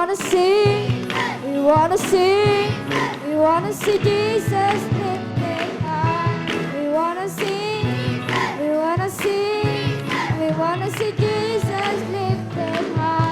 wanna sing, we wanna sing, we wanna see Jesus lifted high. We wanna sing, we wanna sing, we wanna see Jesus lifted high.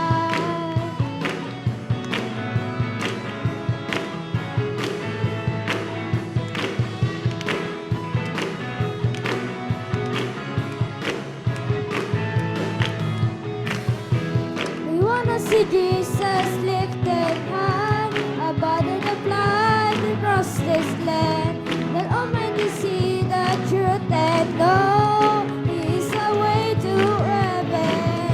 We wanna see Jesus lifted high above the blood across this land, that all men can see the truth and know He's the way to heaven.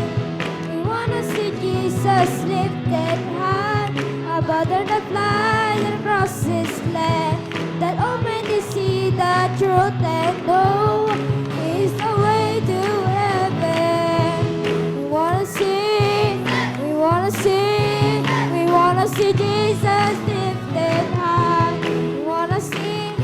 We wanna see Jesus lifted high above the blood across this land, that all men can see the truth and know He's the way to heaven. We wanna sing, we wanna sing, we wanna see Jesus lifted high. We wanna sing,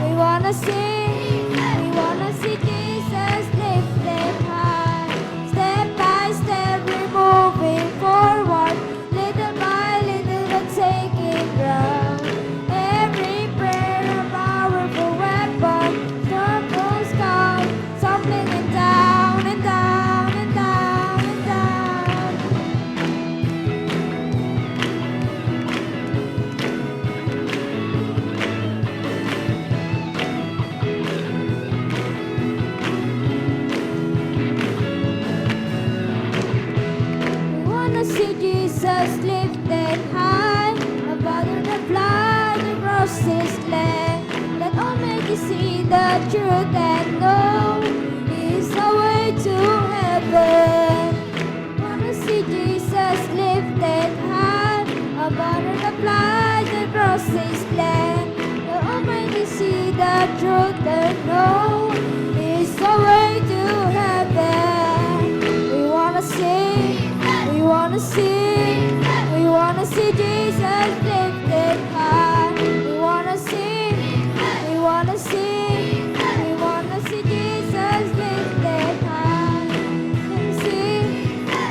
we wanna sing, we wanna see Jesus lifted high. Step by step we're moving forward, little by little we're taking ground. Every prayer a powerful weapon, circles come, tumbling and down and down and down and down. We wanna see Jesus lifted high above the blood across this land, that all men can see the truth and know He's the way to heaven. Wanna see Jesus lifted high above the blood across this land, that all men can see the truth and know He's the way to heaven. We wanna sing, we wanna sing, we wanna see Jesus lifted high. We wanna sing, we wanna sing, we wanna see Jesus lifted high.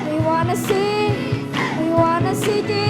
We wanna sing, we wanna see Jesus.